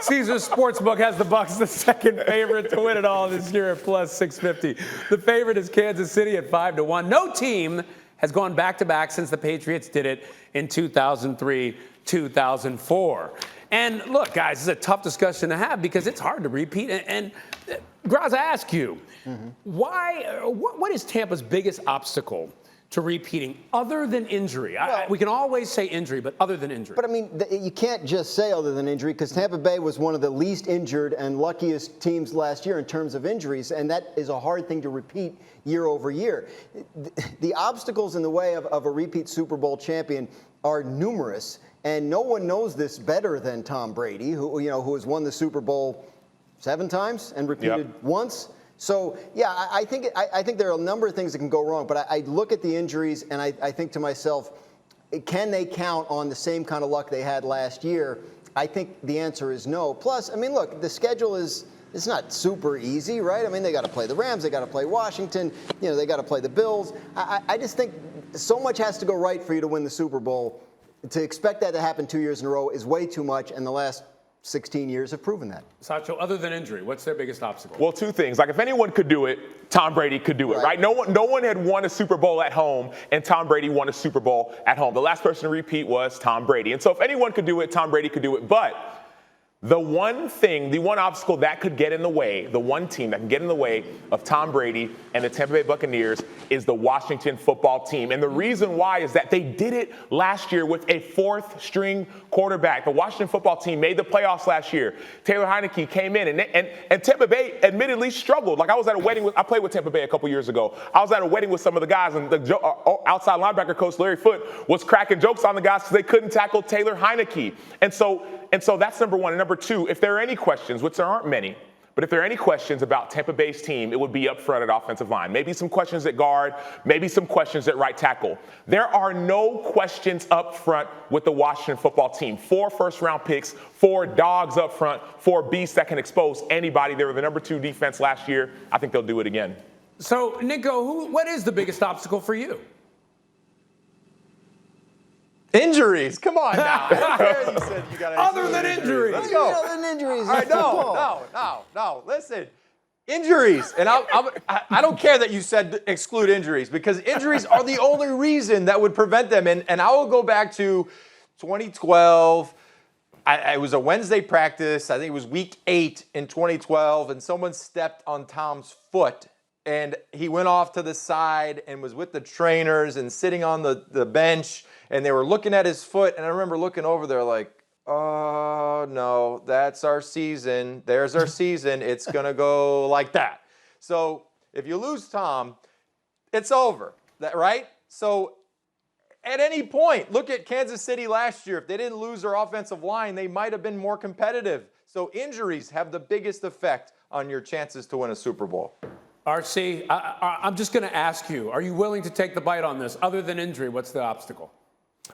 Caesars Sportsbook has the Bucs the second favorite to win it all this year at plus 650. The favorite is Kansas City at 5-1. No team has gone back-to-back since the Patriots did it in 2003, 2004. And look, guys, it's a tough discussion to have because it's hard to repeat. And Graz, I ask you, what is Tampa's biggest obstacle to repeating other than injury? Well, we can always say injury, but other than injury. But, I mean, you can't just say other than injury because Tampa Bay was one of the least injured and luckiest teams last year in terms of injuries, and that is a hard thing to repeat year over year. The obstacles in the way of a repeat Super Bowl champion are numerous, and no one knows this better than Tom Brady, who has won the Super Bowl 7 times and repeated once. So, yeah, I think there are a number of things that can go wrong, but I look at the injuries and I think to myself, can they count on the same kind of luck they had last year? I think the answer is no. Plus, I mean, look, the schedule it's not super easy, right? I mean, they got to play the Rams, they got to play Washington, they got to play the Bills. I just think so much has to go right for you to win the Super Bowl. To expect that to happen 2 years in a row is way too much, and the last 16 years have proven that. Acho, other than injury, what's their biggest obstacle? Well, 2 things. Like, if anyone could do it, Tom Brady could do it, right? No one had won a Super Bowl at home, and Tom Brady won a Super Bowl at home. The last person to repeat was Tom Brady. And so if anyone could do it, Tom Brady could do it. But the one obstacle that could get in the way, the one team that can get in the way of Tom Brady and the Tampa Bay Buccaneers is the Washington football team. And the reason why is that they did it last year with a 4th-string quarterback. The Washington football team made the playoffs last year. Taylor Heineke came in, and Tampa Bay admittedly struggled. Like, I was at a wedding I played with Tampa Bay a couple years ago. I was at a wedding with some of the guys, and the outside linebacker coach, Larry Foote, was cracking jokes on the guys because they couldn't tackle Taylor Heineke. And so that's number one. And number two, if there are any questions, which there aren't many, but if there are any questions about Tampa Bay's team, it would be up front at offensive line. Maybe some questions at guard, maybe some questions at right tackle. There are no questions up front with the Washington football team. 4 first-round picks, 4 dogs up front, 4 beasts that can expose anybody. They were the number 2 defense last year. I think they'll do it again. So, Nico, what is the biggest obstacle for you? Injuries. Come on now. You said you got other than injuries. Let's go. Other than injuries. All right, no. Listen. Injuries. And I don't care that you said exclude injuries because injuries are the only reason that would prevent them. And I will go back to 2012. It was a Wednesday practice. I think it was week 8 in 2012. And someone stepped on Tom's foot. And he went off to the side and was with the trainers and sitting on the bench. And they were looking at his foot. And I remember looking over there like, oh, no, that's our season. There's our season. It's going to go like that. So if you lose Tom, it's over, right? So at any point, look at Kansas City last year. If they didn't lose their offensive line, they might have been more competitive. So injuries have the biggest effect on your chances to win a Super Bowl. RC, I'm just going to ask you, are you willing to take the bite on this? Other than injury, what's the obstacle?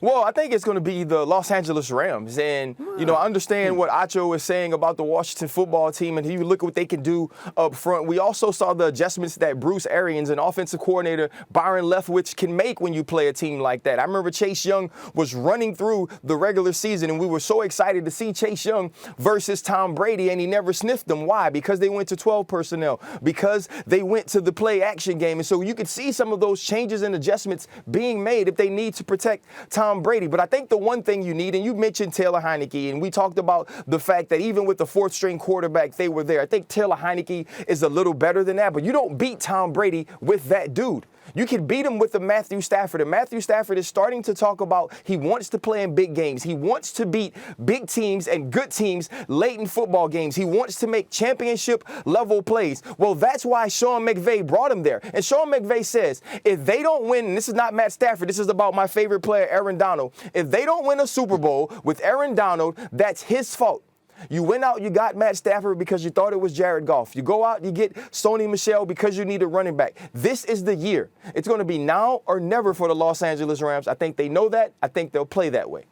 Well, I think it's going to be the Los Angeles Rams. And, I understand what Acho is saying about the Washington football team, and you look at what they can do up front. We also saw the adjustments that Bruce Arians and offensive coordinator Byron Leftwich can make when you play a team like that. I remember Chase Young was running through the regular season, and we were so excited to see Chase Young versus Tom Brady, and he never sniffed them. Why? Because they went to 12 personnel, because they went to the play-action game. And so you could see some of those changes and adjustments being made if they need to protect Tom Brady. But I think the one thing you need, and you mentioned Taylor Heineke, and we talked about the fact that even with the 4th-string quarterback, they were there. I think Taylor Heineke is a little better than that, but you don't beat Tom Brady with that dude. You can beat him with the Matthew Stafford. And Matthew Stafford is starting to talk about he wants to play in big games. He wants to beat big teams and good teams late in football games. He wants to make championship-level plays. Well, that's why Sean McVay brought him there. And Sean McVay says, if they don't win, and this is not Matt Stafford, this is about my favorite player, Aaron Donald. If they don't win a Super Bowl with Aaron Donald, that's his fault. You went out, you got Matt Stafford because you thought it was Jared Goff. You go out, you get Sony Michel because you need a running back. This is the year. It's going to be now or never for the Los Angeles Rams. I think they know that. I think they'll play that way.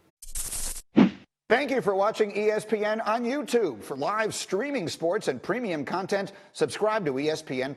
Thank you for watching ESPN on YouTube. For live streaming sports and premium content, subscribe to ESPN+.